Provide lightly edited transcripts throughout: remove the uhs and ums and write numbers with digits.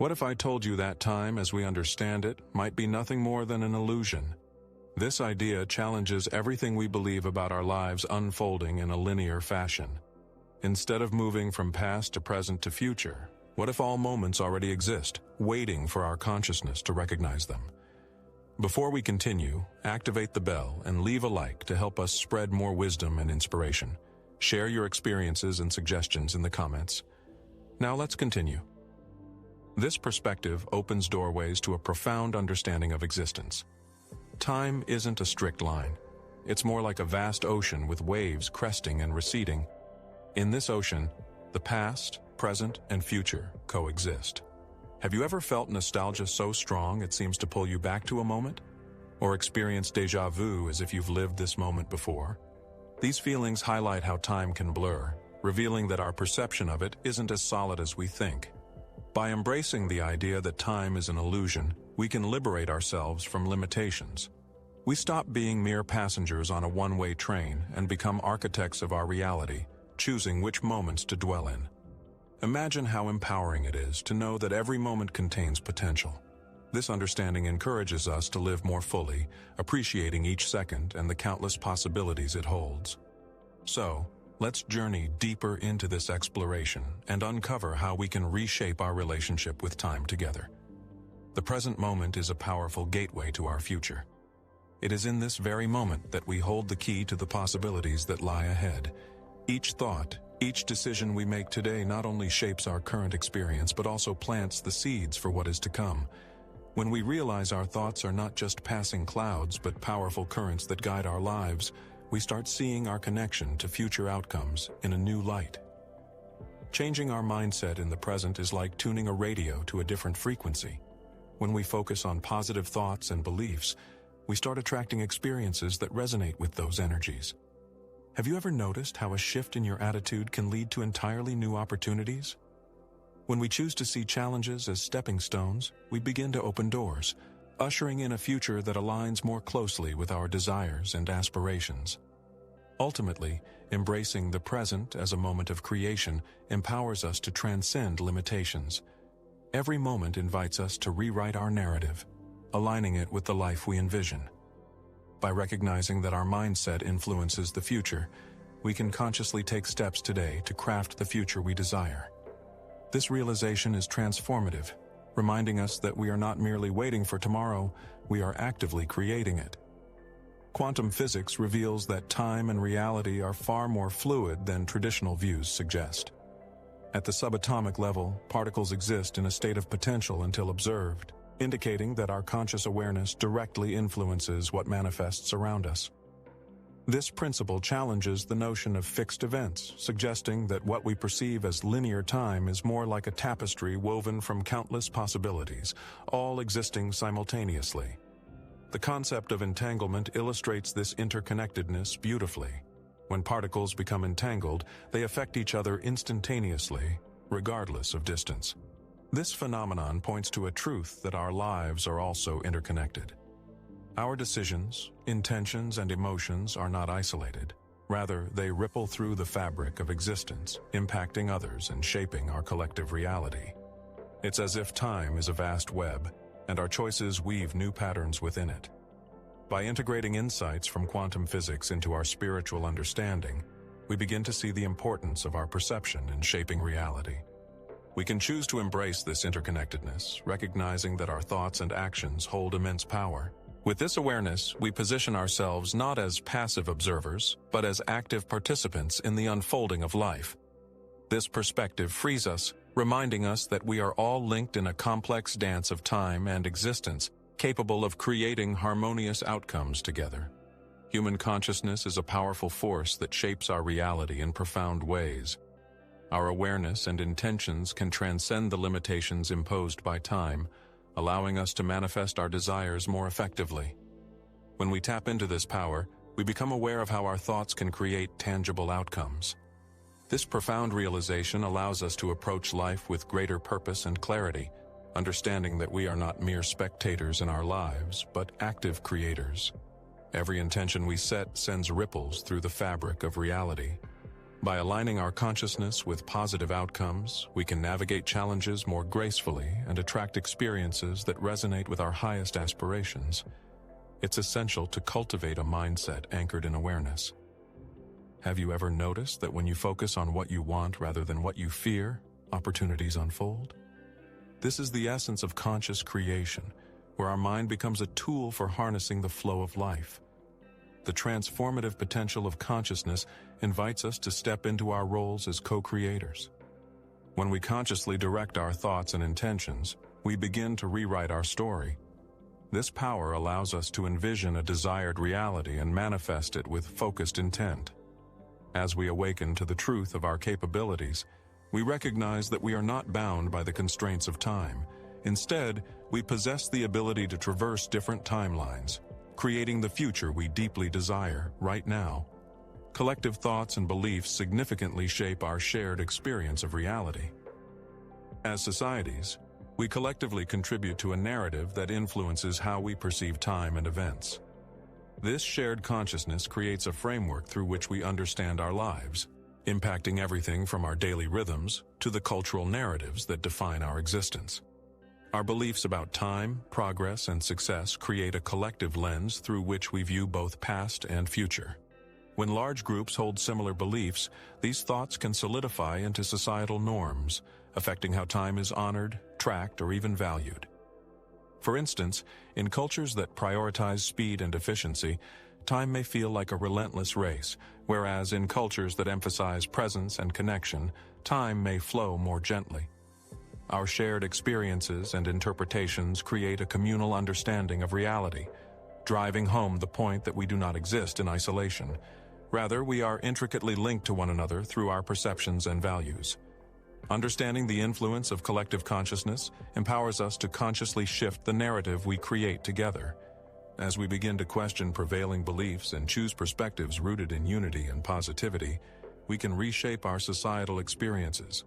What if I told you that time, as we understand it, might be nothing more than an illusion? This idea challenges everything we believe about our lives unfolding in a linear fashion. Instead of moving from past to present to future, what if all moments already exist, waiting for our consciousness to recognize them? Before we continue, activate the bell and leave a like to help us spread more wisdom and inspiration. Share your experiences and suggestions in the comments. Now let's continue. This perspective opens doorways to a profound understanding of existence. Time isn't a strict line. It's more like a vast ocean with waves cresting and receding. In this ocean, the past, present, and future coexist. Have you ever felt nostalgia so strong it seems to pull you back to a moment? Or experienced déjà vu as if you've lived this moment before? These feelings highlight how time can blur, revealing that our perception of it isn't as solid as we think. By embracing the idea that time is an illusion, we can liberate ourselves from limitations. We stop being mere passengers on a one-way train and become architects of our reality, choosing which moments to dwell in. Imagine how empowering it is to know that every moment contains potential. This understanding encourages us to live more fully, appreciating each second and the countless possibilities it holds. So, let's journey deeper into this exploration and uncover how we can reshape our relationship with time together. The present moment is a powerful gateway to our future. It is in this very moment that we hold the key to the possibilities that lie ahead. Each thought, each decision we make today not only shapes our current experience but also plants the seeds for what is to come. When we realize our thoughts are not just passing clouds but powerful currents that guide our lives, we start seeing our connection to future outcomes in a new light. Changing our mindset in the present is like tuning a radio to a different frequency. When we focus on positive thoughts and beliefs, we start attracting experiences that resonate with those energies. Have you ever noticed how a shift in your attitude can lead to entirely new opportunities? When we choose to see challenges as stepping stones, we begin to open doors, ushering in a future that aligns more closely with our desires and aspirations. Ultimately, embracing the present as a moment of creation empowers us to transcend limitations. Every moment invites us to rewrite our narrative, aligning it with the life we envision. By recognizing that our mindset influences the future, we can consciously take steps today to craft the future we desire. This realization is transformative, reminding us that we are not merely waiting for tomorrow, we are actively creating it. Quantum physics reveals that time and reality are far more fluid than traditional views suggest. At the subatomic level, particles exist in a state of potential until observed, indicating that our conscious awareness directly influences what manifests around us. This principle challenges the notion of fixed events, suggesting that what we perceive as linear time is more like a tapestry woven from countless possibilities, all existing simultaneously. The concept of entanglement illustrates this interconnectedness beautifully. When particles become entangled, they affect each other instantaneously, regardless of distance. This phenomenon points to a truth that our lives are also interconnected. Our decisions, intentions, and emotions are not isolated. Rather, they ripple through the fabric of existence, impacting others and shaping our collective reality. It's as if time is a vast web, and our choices weave new patterns within it. By integrating insights from quantum physics into our spiritual understanding, we begin to see the importance of our perception in shaping reality. We can choose to embrace this interconnectedness, recognizing that our thoughts and actions hold immense power. With this awareness, we position ourselves not as passive observers, but as active participants in the unfolding of life. This perspective frees us, reminding us that we are all linked in a complex dance of time and existence, capable of creating harmonious outcomes together. Human consciousness is a powerful force that shapes our reality in profound ways. Our awareness and intentions can transcend the limitations imposed by time, allowing us to manifest our desires more effectively. When we tap into this power, we become aware of how our thoughts can create tangible outcomes. This profound realization allows us to approach life with greater purpose and clarity, understanding that we are not mere spectators in our lives, but active creators. Every intention we set sends ripples through the fabric of reality. By aligning our consciousness with positive outcomes, we can navigate challenges more gracefully and attract experiences that resonate with our highest aspirations. It's essential to cultivate a mindset anchored in awareness. Have you ever noticed that when you focus on what you want rather than what you fear, opportunities unfold? This is the essence of conscious creation, where our mind becomes a tool for harnessing the flow of life. The transformative potential of consciousness invites us to step into our roles as co-creators. When we consciously direct our thoughts and intentions, we begin to rewrite our story. This power allows us to envision a desired reality and manifest it with focused intent. As we awaken to the truth of our capabilities, we recognize that we are not bound by the constraints of time. Instead, we possess the ability to traverse different timelines, creating the future we deeply desire right now. Collective thoughts and beliefs significantly shape our shared experience of reality. As societies, we collectively contribute to a narrative that influences how we perceive time and events. This shared consciousness creates a framework through which we understand our lives, impacting everything from our daily rhythms to the cultural narratives that define our existence. Our beliefs about time, progress, and success create a collective lens through which we view both past and future. When large groups hold similar beliefs, these thoughts can solidify into societal norms, affecting how time is honored, tracked, or even valued. For instance, in cultures that prioritize speed and efficiency, time may feel like a relentless race, whereas in cultures that emphasize presence and connection, time may flow more gently. Our shared experiences and interpretations create a communal understanding of reality, driving home the point that we do not exist in isolation. Rather, we are intricately linked to one another through our perceptions and values. Understanding the influence of collective consciousness empowers us to consciously shift the narrative we create together. As we begin to question prevailing beliefs and choose perspectives rooted in unity and positivity, we can reshape our societal experiences.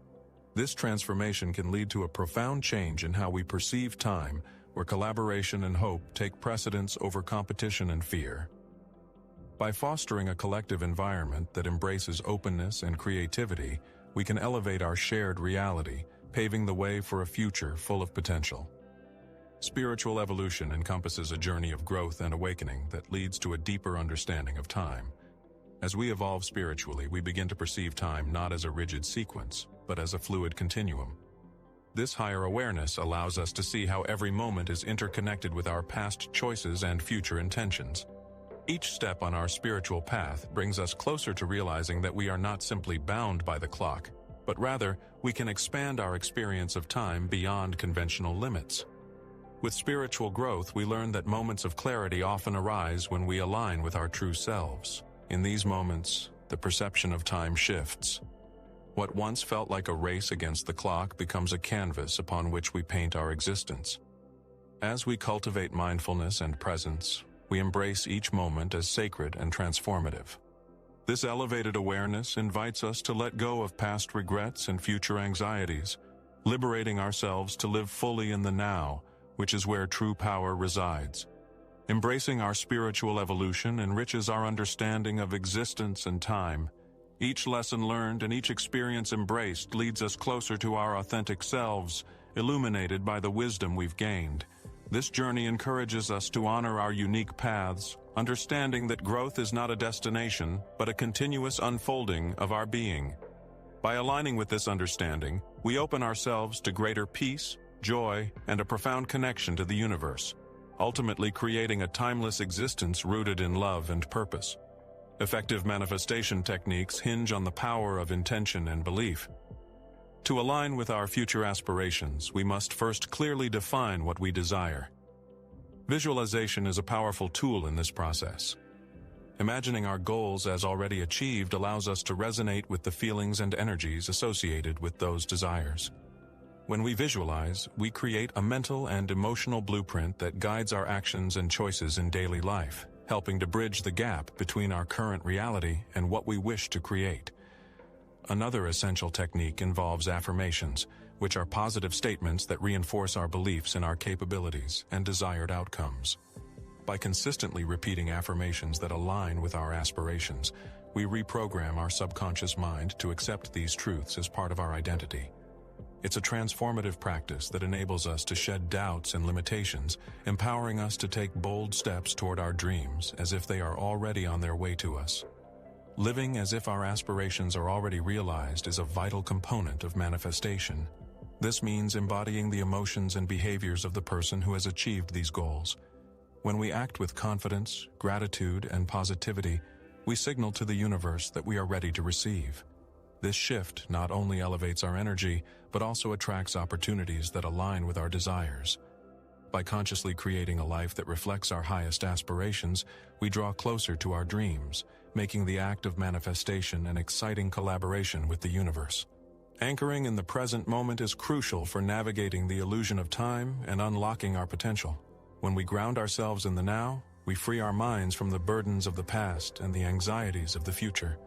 This transformation can lead to a profound change in how we perceive time, where collaboration and hope take precedence over competition and fear. By fostering a collective environment that embraces openness and creativity, we can elevate our shared reality, paving the way for a future full of potential. Spiritual evolution encompasses a journey of growth and awakening that leads to a deeper understanding of time. As we evolve spiritually, we begin to perceive time not as a rigid sequence, but as a fluid continuum. This higher awareness allows us to see how every moment is interconnected with our past choices and future intentions. Each step on our spiritual path brings us closer to realizing that we are not simply bound by the clock, but rather we can expand our experience of time beyond conventional limits. With spiritual growth, we learn that moments of clarity often arise when we align with our true selves. In these moments, the perception of time shifts. What once felt like a race against the clock becomes a canvas upon which we paint our existence. As we cultivate mindfulness and presence, we embrace each moment as sacred and transformative. This elevated awareness invites us to let go of past regrets and future anxieties, liberating ourselves to live fully in the now, which is where true power resides. Embracing our spiritual evolution enriches our understanding of existence and time. Each lesson learned and each experience embraced leads us closer to our authentic selves, illuminated by the wisdom we've gained. This journey encourages us to honor our unique paths, understanding that growth is not a destination, but a continuous unfolding of our being. By aligning with this understanding, we open ourselves to greater peace, joy, and a profound connection to the universe, ultimately creating a timeless existence rooted in love and purpose. Effective manifestation techniques hinge on the power of intention and belief. To align with our future aspirations, we must first clearly define what we desire. Visualization is a powerful tool in this process. Imagining our goals as already achieved allows us to resonate with the feelings and energies associated with those desires. When we visualize, we create a mental and emotional blueprint that guides our actions and choices in daily life, helping to bridge the gap between our current reality and what we wish to create. Another essential technique involves affirmations, which are positive statements that reinforce our beliefs in our capabilities and desired outcomes. By consistently repeating affirmations that align with our aspirations, we reprogram our subconscious mind to accept these truths as part of our identity. It's a transformative practice that enables us to shed doubts and limitations, empowering us to take bold steps toward our dreams as if they are already on their way to us. Living as if our aspirations are already realized is a vital component of manifestation. This means embodying the emotions and behaviors of the person who has achieved these goals. When we act with confidence, gratitude, and positivity, we signal to the universe that we are ready to receive. This shift not only elevates our energy, but also attracts opportunities that align with our desires. By consciously creating a life that reflects our highest aspirations, we draw closer to our dreams, making the act of manifestation an exciting collaboration with the universe. Anchoring in the present moment is crucial for navigating the illusion of time and unlocking our potential. When we ground ourselves in the now, we free our minds from the burdens of the past and the anxieties of the future.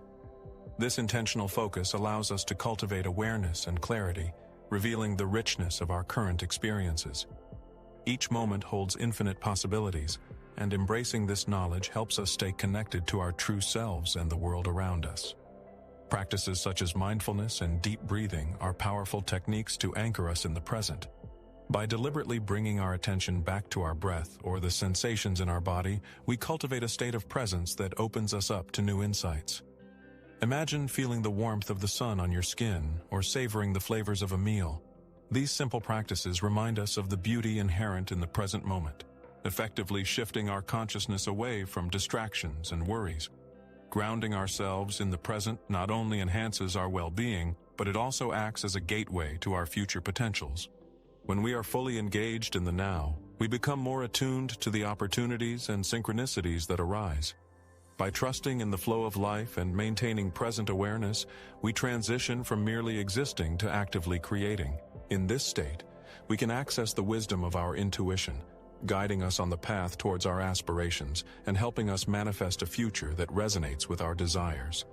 This intentional focus allows us to cultivate awareness and clarity, revealing the richness of our current experiences. Each moment holds infinite possibilities, and embracing this knowledge helps us stay connected to our true selves and the world around us. Practices such as mindfulness and deep breathing are powerful techniques to anchor us in the present. By deliberately bringing our attention back to our breath or the sensations in our body, we cultivate a state of presence that opens us up to new insights. Imagine feeling the warmth of the sun on your skin or savoring the flavors of a meal. These simple practices remind us of the beauty inherent in the present moment, effectively shifting our consciousness away from distractions and worries. Grounding ourselves in the present not only enhances our well-being, but it also acts as a gateway to our future potentials. When we are fully engaged in the now, we become more attuned to the opportunities and synchronicities that arise. By trusting in the flow of life and maintaining present awareness, we transition from merely existing to actively creating. In this state, we can access the wisdom of our intuition, guiding us on the path towards our aspirations and helping us manifest a future that resonates with our desires.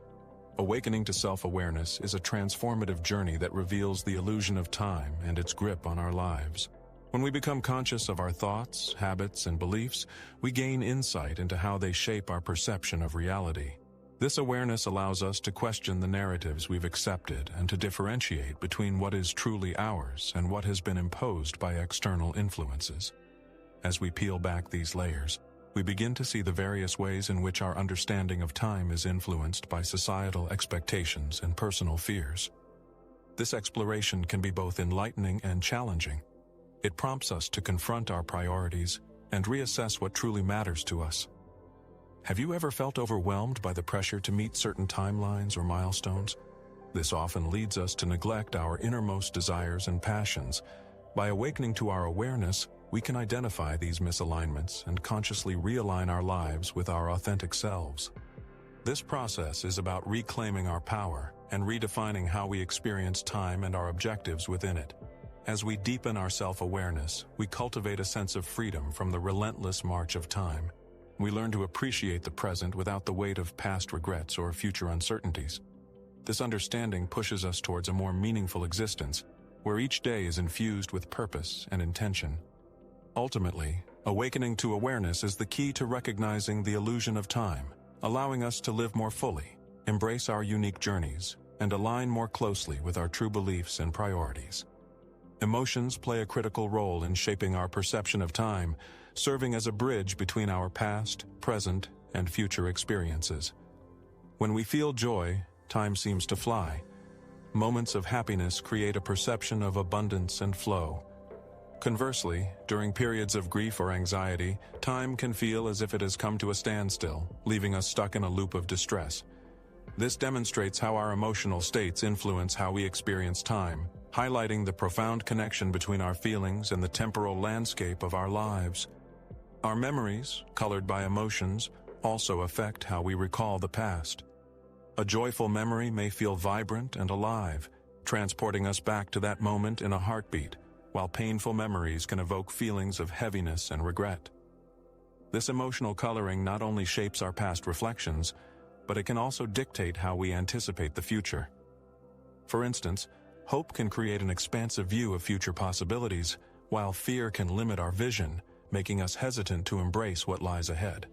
Awakening to self-awareness is a transformative journey that reveals the illusion of time and its grip on our lives. When we become conscious of our thoughts, habits, and beliefs, we gain insight into how they shape our perception of reality. This awareness allows us to question the narratives we've accepted and to differentiate between what is truly ours and what has been imposed by external influences. As we peel back these layers, we begin to see the various ways in which our understanding of time is influenced by societal expectations and personal fears. This exploration can be both enlightening and challenging. It prompts us to confront our priorities and reassess what truly matters to us. Have you ever felt overwhelmed by the pressure to meet certain timelines or milestones? This often leads us to neglect our innermost desires and passions. By awakening to our awareness, we can identify these misalignments and consciously realign our lives with our authentic selves. This process is about reclaiming our power and redefining how we experience time and our objectives within it. As we deepen our self-awareness, we cultivate a sense of freedom from the relentless march of time. We learn to appreciate the present without the weight of past regrets or future uncertainties. This understanding pushes us towards a more meaningful existence, where each day is infused with purpose and intention. Ultimately, awakening to awareness is the key to recognizing the illusion of time, allowing us to live more fully, embrace our unique journeys, and align more closely with our true beliefs and priorities. Emotions play a critical role in shaping our perception of time, serving as a bridge between our past, present, and future experiences. When we feel joy, time seems to fly. Moments of happiness create a perception of abundance and flow. Conversely, during periods of grief or anxiety, time can feel as if it has come to a standstill, leaving us stuck in a loop of distress. This demonstrates how our emotional states influence how we experience time, highlighting the profound connection between our feelings and the temporal landscape of our lives. Our memories, colored by emotions, also affect how we recall the past. A joyful memory may feel vibrant and alive, transporting us back to that moment in a heartbeat, while painful memories can evoke feelings of heaviness and regret. This emotional coloring not only shapes our past reflections, but it can also dictate how we anticipate the future. For instance, hope can create an expansive view of future possibilities, while fear can limit our vision, making us hesitant to embrace what lies ahead.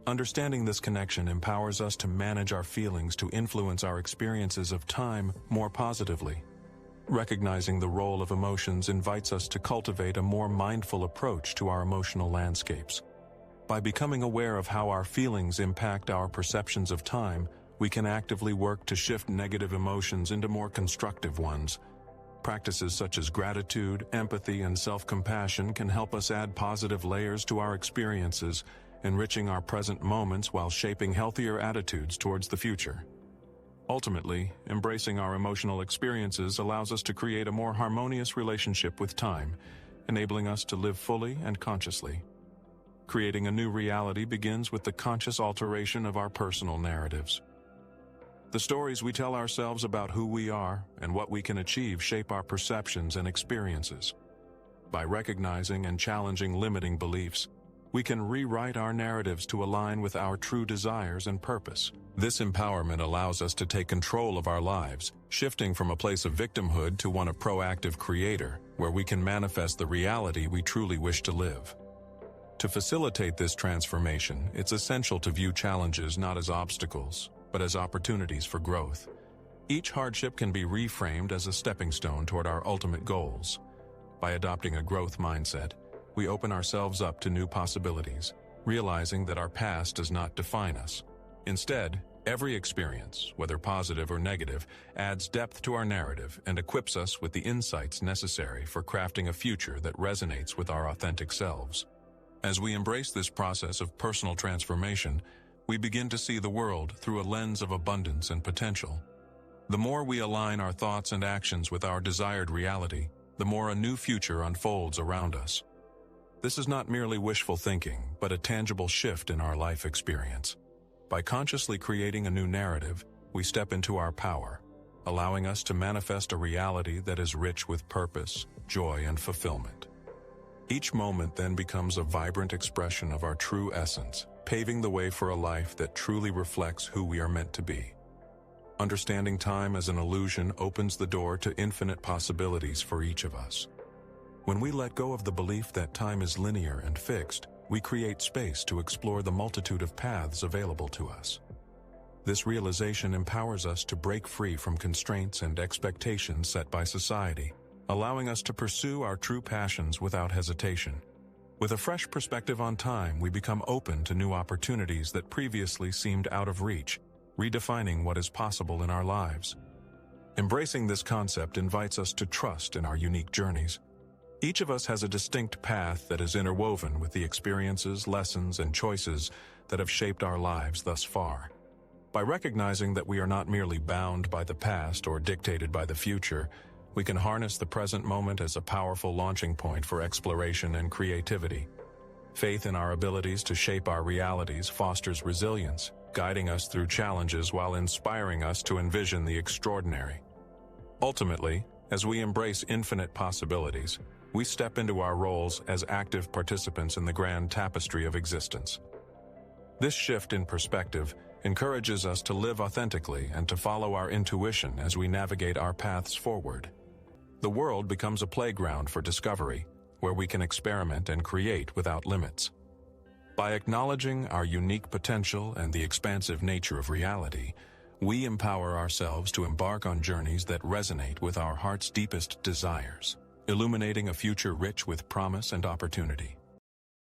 Understanding this connection empowers us to manage our feelings to influence our experiences of time more positively. Recognizing the role of emotions invites us to cultivate a more mindful approach to our emotional landscapes. By becoming aware of how our feelings impact our perceptions of time, we can actively work to shift negative emotions into more constructive ones. Practices such as gratitude, empathy, and self-compassion can help us add positive layers to our experiences, enriching our present moments while shaping healthier attitudes towards the future. Ultimately, embracing our emotional experiences allows us to create a more harmonious relationship with time, enabling us to live fully and consciously. Creating a new reality begins with the conscious alteration of our personal narratives. The stories we tell ourselves about who we are and what we can achieve shape our perceptions and experiences. By recognizing and challenging limiting beliefs, we can rewrite our narratives to align with our true desires and purpose. This empowerment allows us to take control of our lives, shifting from a place of victimhood to one of proactive creator, where we can manifest the reality we truly wish to live. To facilitate this transformation, it's essential to view challenges not as obstacles, but as opportunities for growth. Each hardship can be reframed as a stepping stone toward our ultimate goals. By adopting a growth mindset, we open ourselves up to new possibilities, realizing that our past does not define us. Instead, every experience, whether positive or negative, adds depth to our narrative and equips us with the insights necessary for crafting a future that resonates with our authentic selves. As we embrace this process of personal transformation, we begin to see the world through a lens of abundance and potential. The more we align our thoughts and actions with our desired reality, the more a new future unfolds around us. This is not merely wishful thinking, but a tangible shift in our life experience. By consciously creating a new narrative, we step into our power, allowing us to manifest a reality that is rich with purpose, joy, and fulfillment. Each moment then becomes a vibrant expression of our true essence, paving the way for a life that truly reflects who we are meant to be. Understanding time as an illusion opens the door to infinite possibilities for each of us. When we let go of the belief that time is linear and fixed, we create space to explore the multitude of paths available to us. This realization empowers us to break free from constraints and expectations set by society, allowing us to pursue our true passions without hesitation. With a fresh perspective on time, we become open to new opportunities that previously seemed out of reach, redefining what is possible in our lives. Embracing this concept invites us to trust in our unique journeys. Each of us has a distinct path that is interwoven with the experiences, lessons, and choices that have shaped our lives thus far. By recognizing that we are not merely bound by the past or dictated by the future, we can harness the present moment as a powerful launching point for exploration and creativity. Faith in our abilities to shape our realities fosters resilience, guiding us through challenges while inspiring us to envision the extraordinary. Ultimately, as we embrace infinite possibilities, we step into our roles as active participants in the grand tapestry of existence. This shift in perspective encourages us to live authentically and to follow our intuition as we navigate our paths forward. The world becomes a playground for discovery, where we can experiment and create without limits. By acknowledging our unique potential and the expansive nature of reality, we empower ourselves to embark on journeys that resonate with our heart's deepest desires, illuminating a future rich with promise and opportunity.